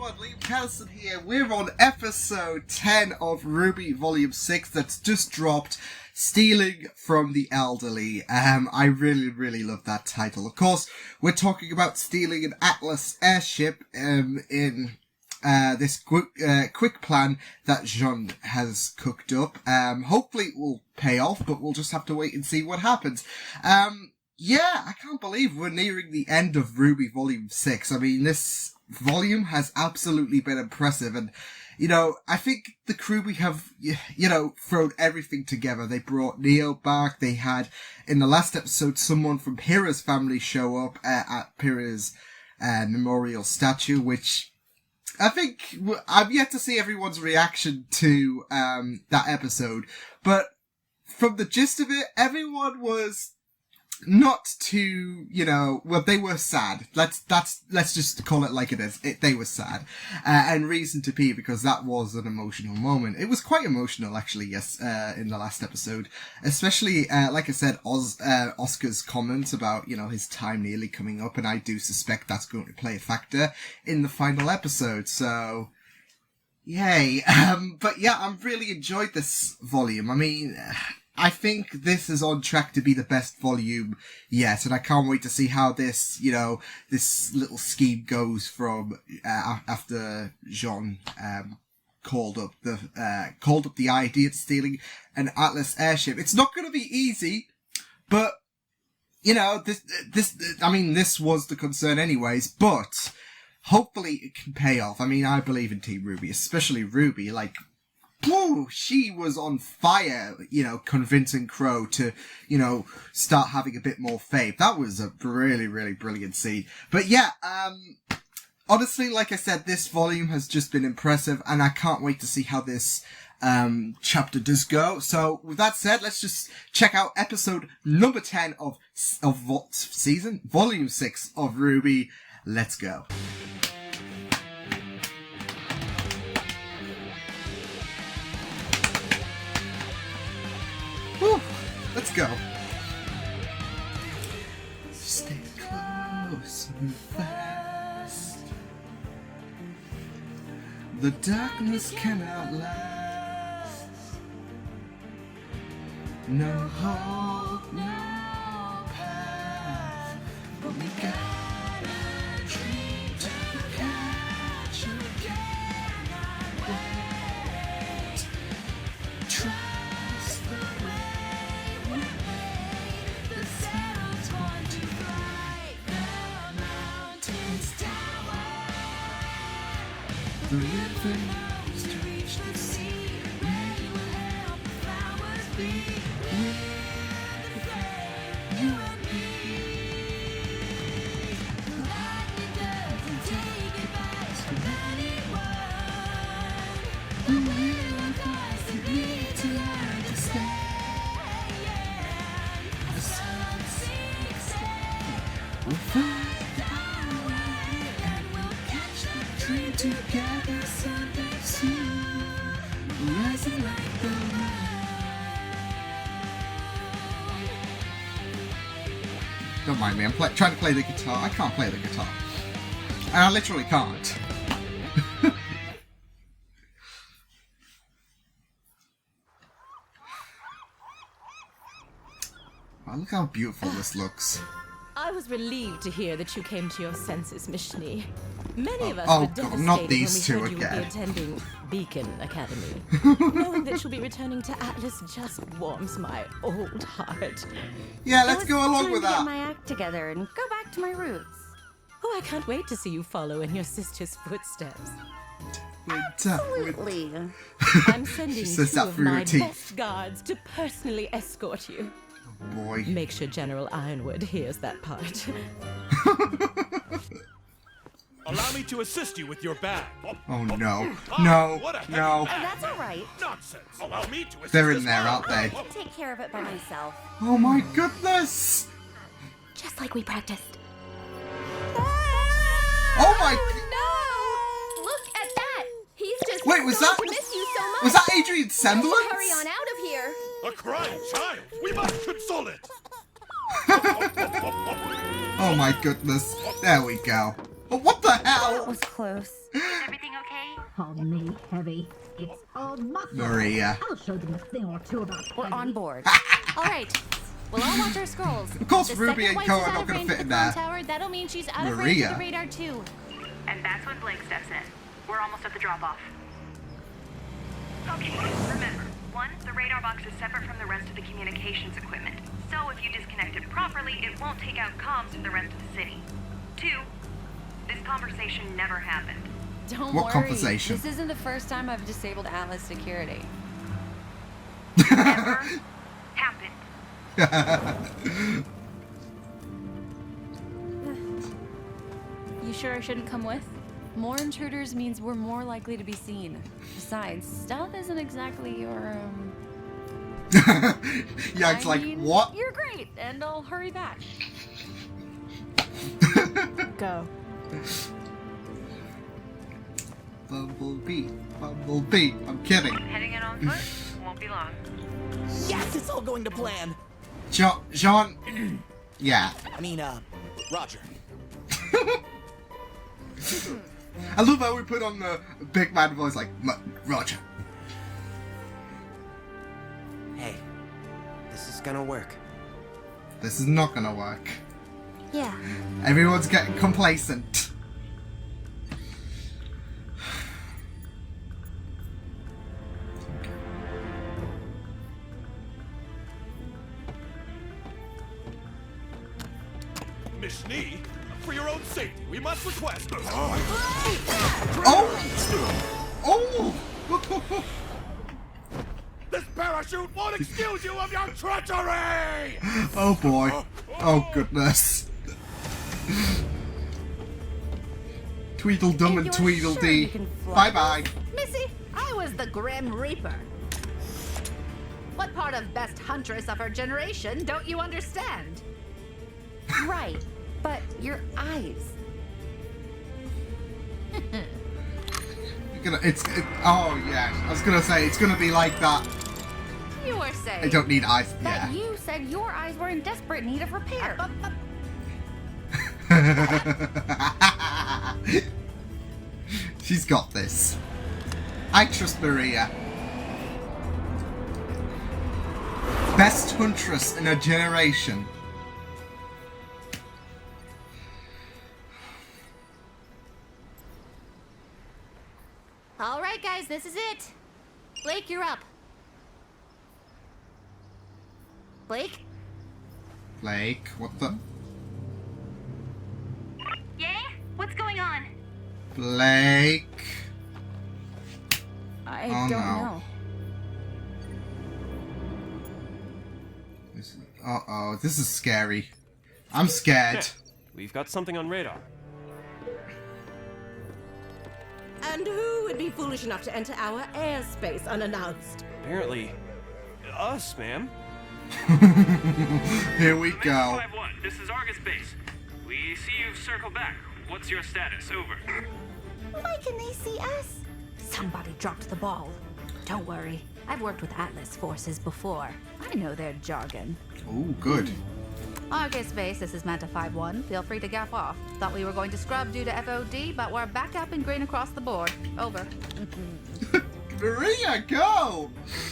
everyone, Liam Catterson here. We're on episode 10 of RWBY Volume 6 that's just dropped, Stealing from the Elderly. I really love that title. Of course, we're talking about stealing an Atlas Airship in this quick plan that Jean has cooked up. Hopefully it will pay off, but we'll just have to wait and see what happens. Yeah, I can't believe we're nearing the end of RWBY Volume 6. I mean, this volume has absolutely been impressive, and, you know, I think the RWBY have, you know, thrown everything together. They brought Neo back, they had, in the last episode, someone from Pyrrha's family show up at Pyrrha's memorial statue, which I think I've yet to see everyone's reaction to that episode, but from the gist of it, everyone was not too, you know, well, they were sad. Let's just call it like it is. They were sad. And reason to be, because that was an emotional moment. It was quite emotional, actually, yes, in the last episode. Especially, like I said, Oscar's comments about, you know, his time nearly coming up, and I do suspect that's going to play a factor in the final episode, so yay. But yeah, I've really enjoyed this volume. I mean, I think this is on track to be the best volume yet, and I can't wait to see how this, you know, this little scheme goes from after Jean called up the idea of stealing an Atlas Airship. It's not going to be easy, but you know, this was the concern anyways, but hopefully it can pay off. I mean, I believe in Team RWBY, especially Ruby. Like, whoa, she was on fire, you know, convincing Crow to, you know, start having a bit more faith. That was a really brilliant scene. But yeah, honestly, like I said, this volume has just been impressive, and I can't wait to see how this chapter does go. So with that said, let's just check out episode number 10 of what season? Volume 6 of RWBY. Let's go. Whew, let's go. Stay close and fast. The darkness cannot last. No hope, no path, but we got a dream to catch. You cannot wait. Trust the way we made. The sounds want to fly. The mountains tower. The river knows to reach the sea. Where you will help the flowers be. With the flame, you and me. The lightning doesn't take advice from anyone. The wind doesn't need to learn to stay. The sun sinks in. We'll find our way, and we'll catch the train together someday soon. Rising like the moon. Don't mind me, I'm trying to play the guitar. I can't play the guitar. I literally can't. Oh, look how beautiful this looks. I was relieved to hear that you came to your senses, Miss Schnee. Many of us Oh, were God, devastated not these two when we heard you would again. be attending Beacon Academy. Knowing that you'll be returning to Atlas just warms my old heart. Yeah, let's go along with Get that. my act together and go back to my roots. Oh, I can't wait to see you follow in your sister's footsteps. Absolutely. I'm sending She two says that of through her my teeth. best guards to personally escort you. Boy. Make sure General Ironwood hears that part. Allow me to assist you with your bag. Oh no. No. What a heavy No. bag. That's all right. Nonsense. Allow me to assist They're in as there, well. aren't they? I can take care of it by myself. Oh my goodness. Just like we practiced. Oh my. No! Look at that! He's just Wait, was going that- to miss you so much. Was that Adrian We should Semblance? hurry on out of here. A crying child. We must console it. Oh my goodness. There we go. But what the That hell? was close. Is everything okay? Call me heavy. It's all muscle. Maria. I'll show them a thing or two about We're heavy. on board. All right. We'll all watch our scrolls. Of course, The Ruby second and White's Co is are out not of gonna range fit of in the there. phone tower, that'll mean she's out of range Maria. of the radar too. And that's when Blake steps in. We're almost at the drop-off. Okay, remember, 1, the radar box is separate from the rest of the communications equipment. So if you disconnect it properly, it won't take out comms from the rest of the city. 2, this conversation never happened. Don't What worry. conversation? This isn't the first time I've disabled Atlas security. Never happened. You sure I shouldn't come with? More intruders means we're more likely to be seen. Besides, stealth isn't exactly your, Yeah, it's I like, mean, what? You're great, and I'll hurry back. Go. Bumblebee. Bumblebee. I'm kidding. Heading in on foot, won't be long. Yes, it's all going to plan. Jean. Yeah. I mean, Roger. I love how we put on the big man voice like, Roger. Hey, this is gonna work. This is not gonna work. Yeah. Everyone's getting complacent. Miss Nigh, for your own safety, we must request. Oh! Oh! This parachute won't excuse you of your treachery! Oh boy. Oh goodness. Tweedledum and you're Tweedledee. sure you can fly Bye bye. Missy, I was the Grim Reaper. What part of best huntress of her generation don't you understand? Right, but your eyes. Oh yeah. I was gonna say it's gonna be like that. You were saying I don't need eyes. That Yeah. you said your eyes were in desperate need of repair. She's got this. I trust Maria. Best huntress in her generation. All right, guys, this is it. Blake, you're up. Blake? Blake, what the? Yay? What's going on? Blake. I Oh, don't no. know. Uh-oh, this is scary. I'm scared. We've got something on radar. And who would be foolish enough to enter our airspace unannounced? Apparently, us, ma'am. Here we go. 5-1, this is Argus Base. We see you've circled back. What's your status? Over. Why can they see us? Somebody dropped the ball. Don't worry. I've worked with Atlas forces before. I know their jargon. Oh, good. Argus Base, this is Manta 5-1. Feel free to gaff off. Thought we were going to scrub due to FOD, but we're back up and green across the board. Over. Maria, go!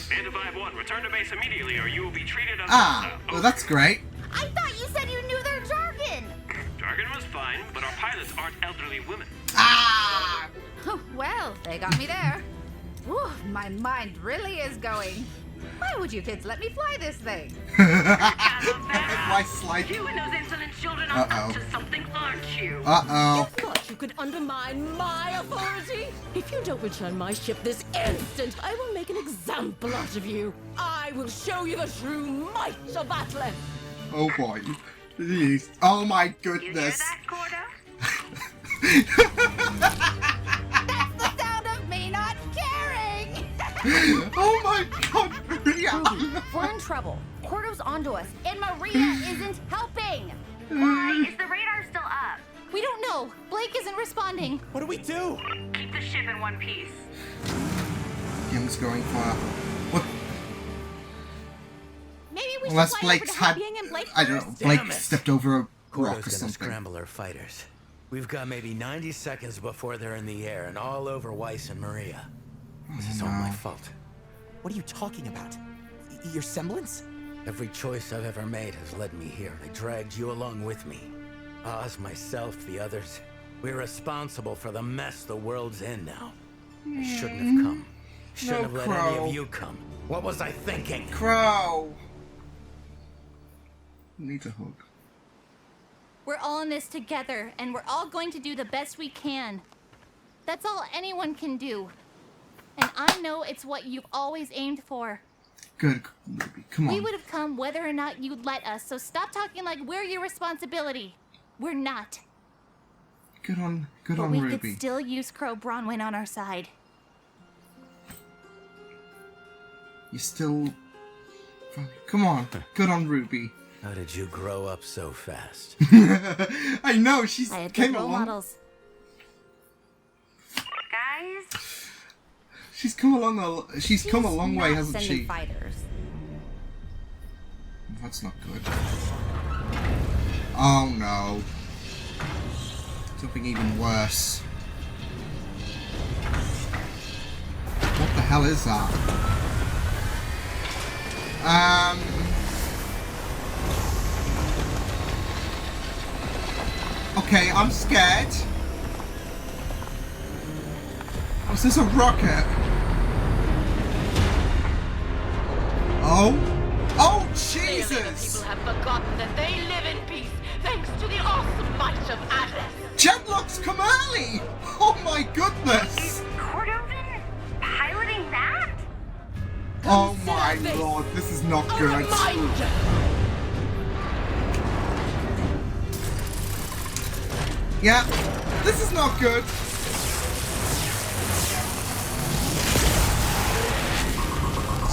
Manta 5-1, return to base immediately or you will be treated as Ah, well that's great. I thought you said you knew their jargon! Jargon was fine, but our pilots aren't elderly women. Ah! Well, they got me there. Whew, my mind really is going. Why would you kids let me fly this thing? Why slide? You and those insolent children are Uh-oh. up to something, aren't you? Uh-oh. Thought you could undermine my authority? If you don't return my ship this instant, I will make an example out of you. I will show you the true might of Atlas. Oh boy. Jeez. Oh my You hear goodness. that, Gordo? That's the sound of me not caring! Oh my god, Maria. We're in trouble. Cordo's onto us, and Maria isn't helping. Why is the radar still up? We don't know. Blake isn't responding. What do we do? Keep the ship in one piece. Kim's going for what? Maybe we Unless should fly Blake's over to had, Happying and Blake I don't know, first. Blake Damn it. stepped over a rock Cordo's or gonna something. scramble our fighters. We've got maybe 90 seconds before they're in the air and all over Weiss and Maria. This is all my fault. What are you talking about? Your semblance? Every choice I've ever made has led me here. I dragged you along with me. Oz, myself, the others. We're responsible for the mess the world's in now. I shouldn't have come. Shouldn't have let any of you come. What was I thinking? Crow! Needs a hug. We're all in this together, and we're all going to do the best we can. That's all anyone can do. And I know it's what you've always aimed for. Good, Ruby. Come on. We would have come whether or not you'd let us, so stop talking like we're your responsibility. We're not. Good on but we Ruby. could still use Crow Bronwyn on our side. You still... Come on. Good on Ruby. How did you grow up so fast? I know, she's I had came good role along. models. Guys? She's come along she's come a long way, not hasn't sending she? fighters. That's not good. Oh no. Something even worse. What the hell is that? Okay, I'm scared. Was this a rocket? Oh? Oh, Jesus! People have forgotten that they live in peace thanks to the awesome might of Atlas. Jetlock's come early! Oh my goodness! Cordovin piloting that? Oh my lord, this is not good. Reminder. Yeah, this is not good.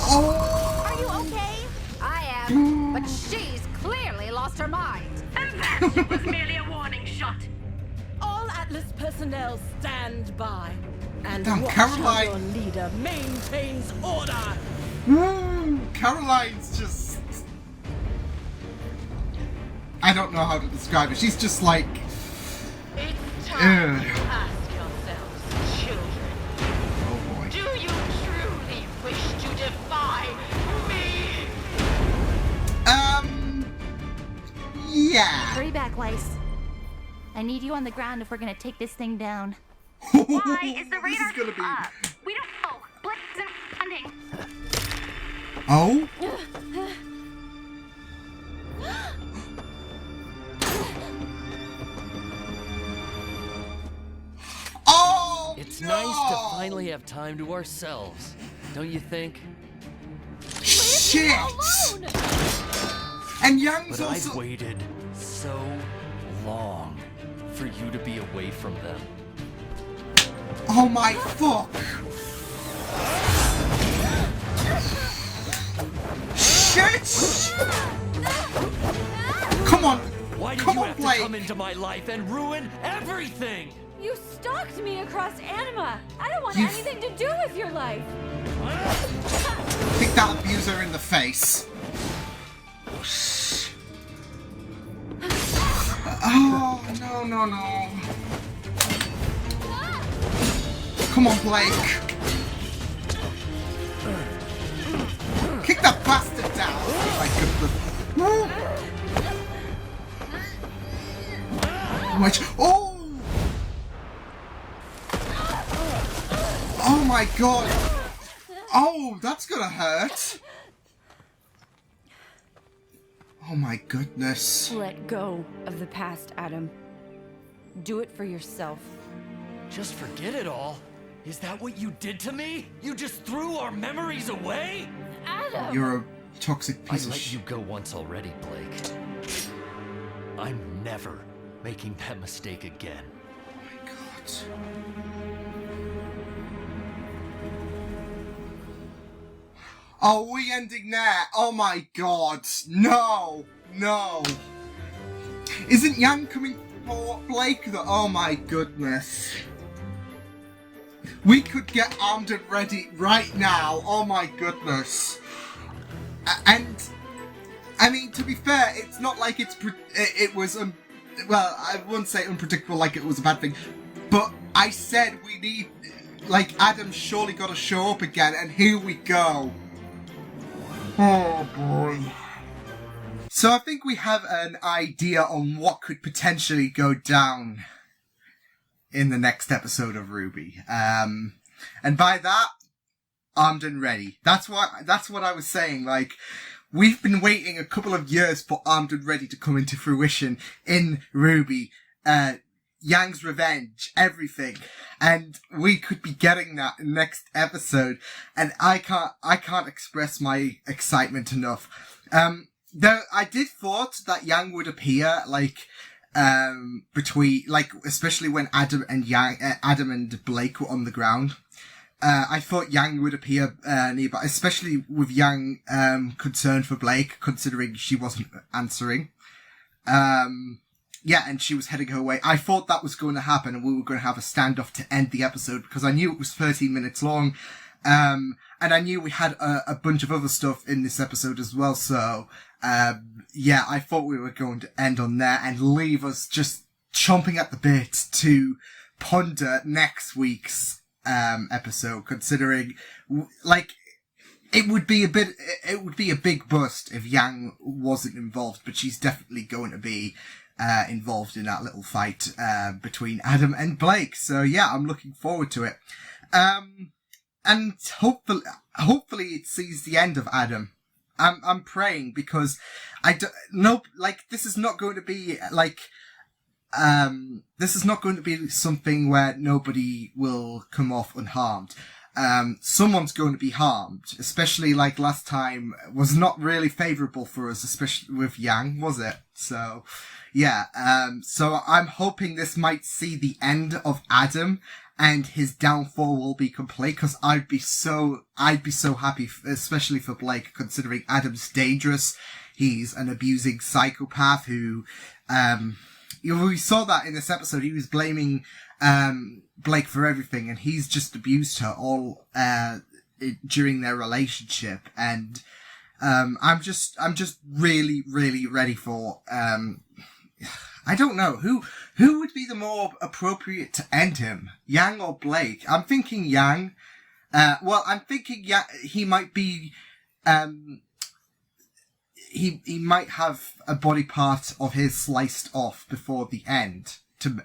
Oh! Are you okay? I am, but she's clearly lost her mind. And that ship was merely a warning shot. All Atlas personnel stand by. And Damn, watch Caroline. how your leader maintains order. Caroline's just... I don't know how to describe it. She's just like... It's time Ugh. to ask yourselves, children. Oh boy. Do you truly wish to defy me? Yeah. Hurry back, Weiss. I need you on the ground if we're gonna take this thing down. Why is the This radar is gonna be... up? We don't know. Blitz and hunting. Oh? Oh! It's no! nice to finally have time to ourselves, don't you think? Shit! And Young's But also... I've waited so long for you to be away from them. Oh my fuck! Shit! Come on! Why did Come you on, have Blake! to come into my life and ruin everything? You stalked me across Anima. I don't want You- anything to do with your life. Kick that abuser in the face. Oh, no, no, no. Come on, Blake. Kick that bastard down. Oh my goodness. Which, oh! Oh my god. Oh, that's gonna hurt. Oh my goodness. Let go of the past, Adam. Do it for yourself. Just forget it all? Is that what you did to me? You just threw our memories away? Adam! You're a toxic I piece of let shit. you go once already, Blake. I'm never making that mistake again. Oh my god. Are we ending there? Oh my god. No. No. Isn't Yang coming for Blake? Oh my goodness. We could get armed and ready right now. Oh my goodness. And I mean, to be fair, it's not like it was well, I wouldn't say unpredictable like it was a bad thing, but I said we need, like, Adam surely got to show up again, and here we go. Oh boy. So I think we have an idea on what could potentially go down in the next episode of RWBY. And by that, armed and ready. That's what I was saying. Like, we've been waiting a couple of years for Armed and Ready to come into fruition in RWBY. Yang's revenge, everything, and we could be getting that next episode. And I can't express my excitement enough. Though I did thought that Yang would appear, like, between, like, especially when Adam and Blake were on the ground. I thought Yang would appear nearby, especially with Yang concerned for Blake, considering she wasn't answering. Yeah, and she was heading her way. I thought that was going to happen, and we were going to have a standoff to end the episode, because I knew it was 13 minutes long, and I knew we had a bunch of other stuff in this episode as well, so, yeah, I thought we were going to end on there and leave us just chomping at the bit to ponder next week's episode, considering, like, it would be a big bust if Yang wasn't involved, but she's definitely going to be involved in that little fight between Adam and Blake. So yeah, I'm looking forward to it. And hopefully it sees the end of Adam. I'm praying, because this is not going to be like, this is not going to be something where nobody will come off unharmed. Someone's going to be harmed, especially like last time was not really favourable for us, especially with Yang, was it? So, yeah, so I'm hoping this might see the end of Adam and his downfall will be complete, because I'd be so happy, especially for Blake, considering Adam's dangerous. He's an abusing psychopath who, we saw that in this episode. He was blaming Blake for everything, and he's just abused her all during their relationship. And I'm just really, really ready for. I don't know who would be the more appropriate to end him, Yang or Blake. I'm thinking Yang. I'm thinking he might be. He might have a body part of his sliced off before the end.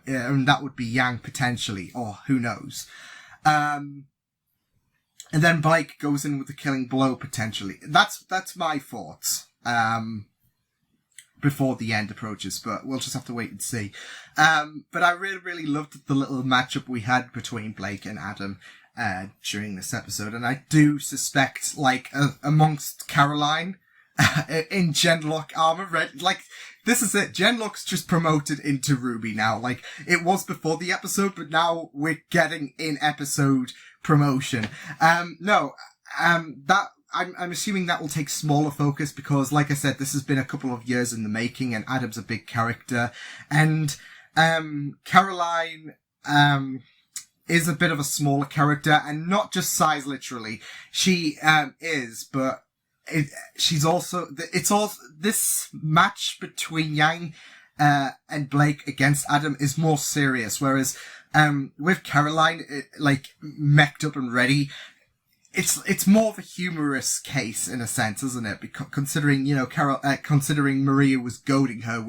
And that would be Yang potentially, or who knows. And then Blake goes in with the killing blow potentially. That's my thoughts. Before the end approaches, but we'll just have to wait and see. But I really, really loved the little matchup we had between Blake and Adam during this episode, and I do suspect, like, amongst Caroline in Genlock armor, this is it. Genlock's just promoted into RWBY now. Like, it was before the episode, but now we're getting in episode promotion. I'm assuming that will take smaller focus, because, like I said, this has been a couple of years in the making, and Adam's a big character. And Caroline is a bit of a smaller character, and not just size literally. She is, but she's also. It's all this match between Yang and Blake against Adam is more serious, whereas with Caroline, mech'd up and ready. It's more of a humorous case in a sense, isn't it? Because considering, considering Maria was goading her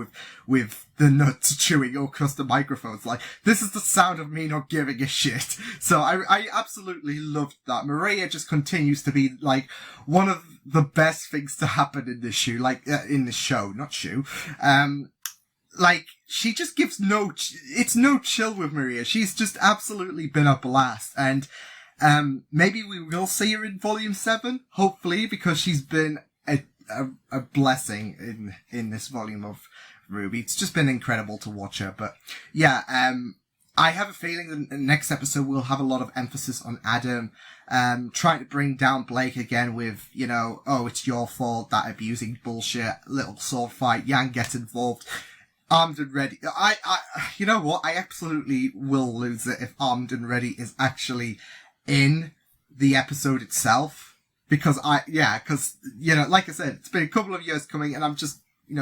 with the nuts chewing across the microphones, like, this is the sound of me not giving a shit. So I absolutely loved that. Maria just continues to be, like, one of the best things to happen in this show, in this show, not shoe. She just gives it's no chill with Maria. She's just absolutely been a blast. And, maybe we will see her in Volume 7, hopefully, because she's been a blessing in this volume of RWBY. It's just been incredible to watch her. But yeah, I have a feeling the next episode will have a lot of emphasis on Adam, trying to bring down Blake again with, oh, it's your fault, that abusing bullshit, little sword fight, Yang gets involved. Armed and Ready. You know what? I absolutely will lose it if Armed and Ready is actually in the episode itself, because like I said, it's been a couple of years coming, and I'm just,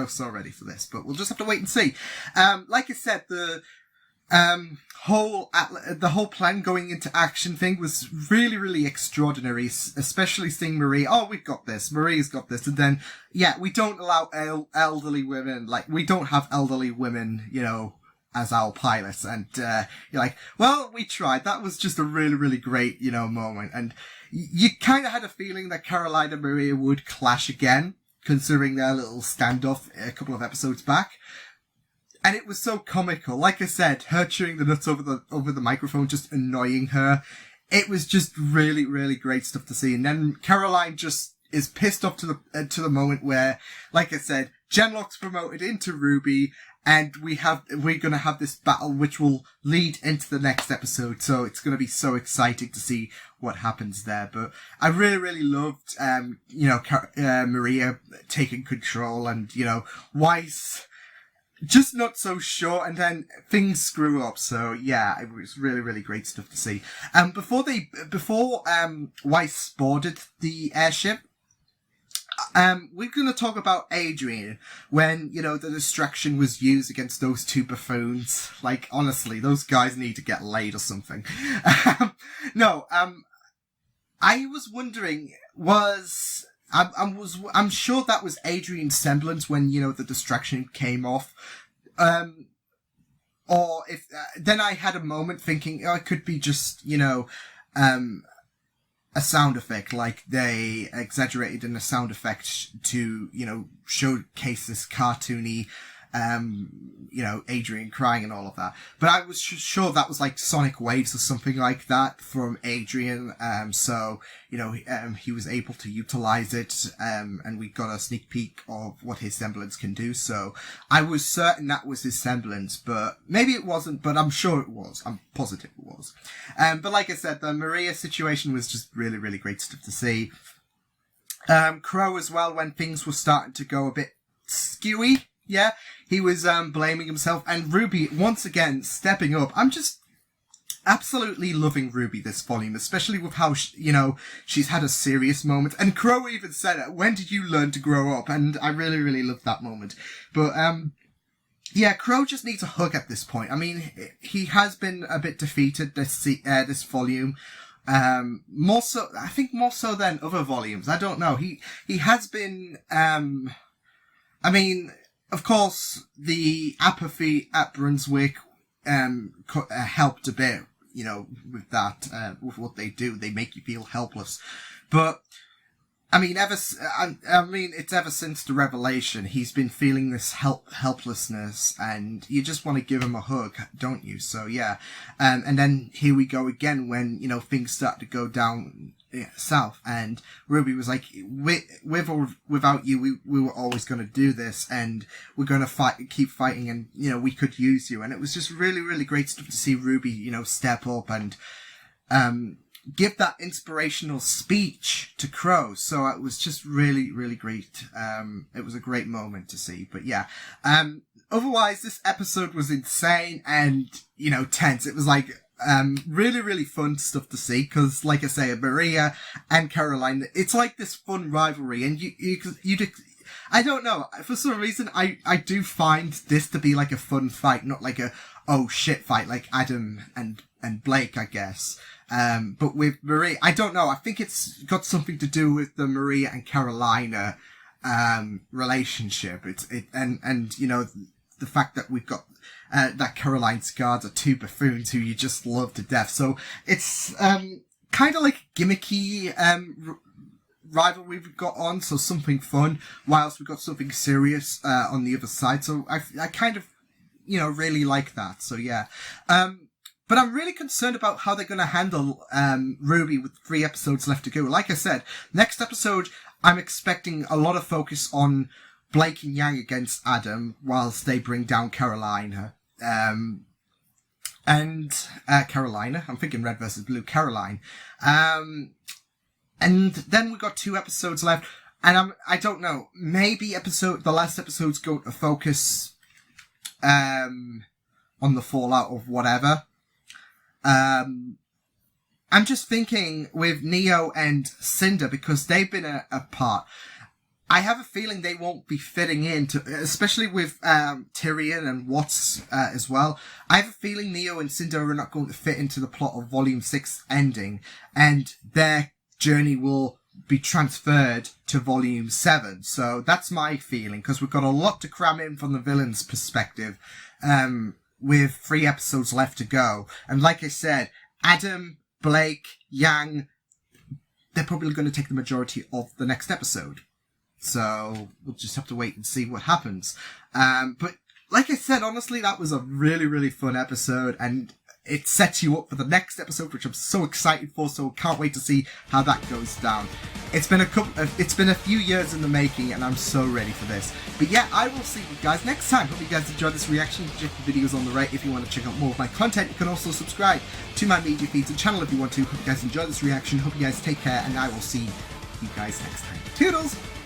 so ready for this, but we'll just have to wait and see. Like I said, the whole plan going into action thing was really, really extraordinary, especially seeing Marie. Oh, we've got this. Marie's got this. And then, yeah, we don't allow elderly women, like, we don't have elderly women, as our pilots. And, you're like, well, we tried. That was just a really, really great, moment. And you kind of had a feeling that Caroline and Maria would clash again, considering their little standoff a couple of episodes back. And it was so comical. Like I said, her chewing the nuts over the microphone, just annoying her. It was just really, really great stuff to see. And then Caroline just is pissed off to the moment where, like I said, Genlock's promoted into RWBY, and we're gonna have this battle which will lead into the next episode. So it's gonna be so exciting to see what happens there. But I really, really loved, Maria taking control, and, Weiss just not so sure, and then things screw up. So yeah, it was really, really great stuff to see. Before Weiss boarded the airship, we're going to talk about Adrian when, the distraction was used against those two buffoons. Like, honestly, those guys need to get laid or something. I was wondering, I'm sure that was Adrian's semblance when, the distraction came off. Or if, then I had a moment thinking, it could be just, a sound effect, like they exaggerated in a sound effect to, showcase this cartoony, Adrian crying and all of that. But I was sure that was like sonic waves or something like that from Adrian. So, he was able to utilize it, and we got a sneak peek of what his semblance can do. So I was certain that was his semblance, but maybe it wasn't, but I'm sure it was. I'm positive it was. But like I said, the Maria situation was just really, really great stuff to see. Crow as well, when things were starting to go a bit skewy. Yeah, he was blaming himself, and RWBY once again stepping up. I'm just absolutely loving RWBY this volume, especially with how she's had a serious moment. And Crow even said it. When did you learn to grow up? And I really, really loved that moment. But yeah, Crow just needs a hug at this point. I mean, he has been a bit defeated this volume. More so than other volumes. I don't know. He has been. Of course, the apathy at Brunswick helped a bit, with that, with what they do. They make you feel helpless. But, it's ever since the revelation, he's been feeling this helplessness, and you just want to give him a hug, don't you? So, yeah. And then here we go again when, things start to go down south, and RWBY was like, with or without you, we were always going to do this, and we're going to keep fighting, and we could use you. And it was just really, really great stuff to see RWBY step up and give that inspirational speech to Crow. So it was just really, really great. It was a great moment to see. But yeah, otherwise this episode was insane and tense. It was like really, really fun stuff to see, because, like I say, Maria and Caroline, it's like this fun rivalry, and you I don't know, for some reason, I do find this to be like a fun fight, not like a oh shit fight like Adam and Blake, I guess. But with Maria, I don't know, I think it's got something to do with the Maria and Carolina relationship. And the fact that we've got that Caroline's guards are two buffoons who you just love to death. So it's kind of like gimmicky rivalry we've got on, so something fun, whilst we've got something serious on the other side. So I kind of, really like that. So yeah. But I'm really concerned about how they're going to handle RWBY with 3 episodes left to go. Like I said, next episode, I'm expecting a lot of focus on Blake and Yang against Adam, whilst they bring down Carolina. Carolina. I'm thinking Red versus Blue. Caroline. And then we've got 2 episodes left. And I don't know. Maybe the last episode's going to focus on the fallout of whatever. I'm just thinking with Neo and Cinder, because they've been apart. I have a feeling they won't be fitting into, especially with Tyrion and Watts as well. I have a feeling Neo and Cinder are not going to fit into the plot of Volume 6 ending, and their journey will be transferred to Volume 7. So that's my feeling, because we've got a lot to cram in from the villain's perspective, with 3 episodes left to go. And like I said, Adam, Blake, Yang, they're probably going to take the majority of the next episode. So we'll just have to wait and see what happens. But like I said, honestly, that was a really, really fun episode, and it sets you up for the next episode, which I'm so excited for. So can't wait to see how that goes down. It's been a few years in the making, and I'm so ready for this. But yeah, I will see you guys next time. Hope you guys enjoyed this reaction. Check the videos on the right if you want to check out more of my content. You can also subscribe to my media feeds and channel if you want to. Hope you guys enjoyed this reaction. Hope you guys take care, and I will see you guys next time. Toodles!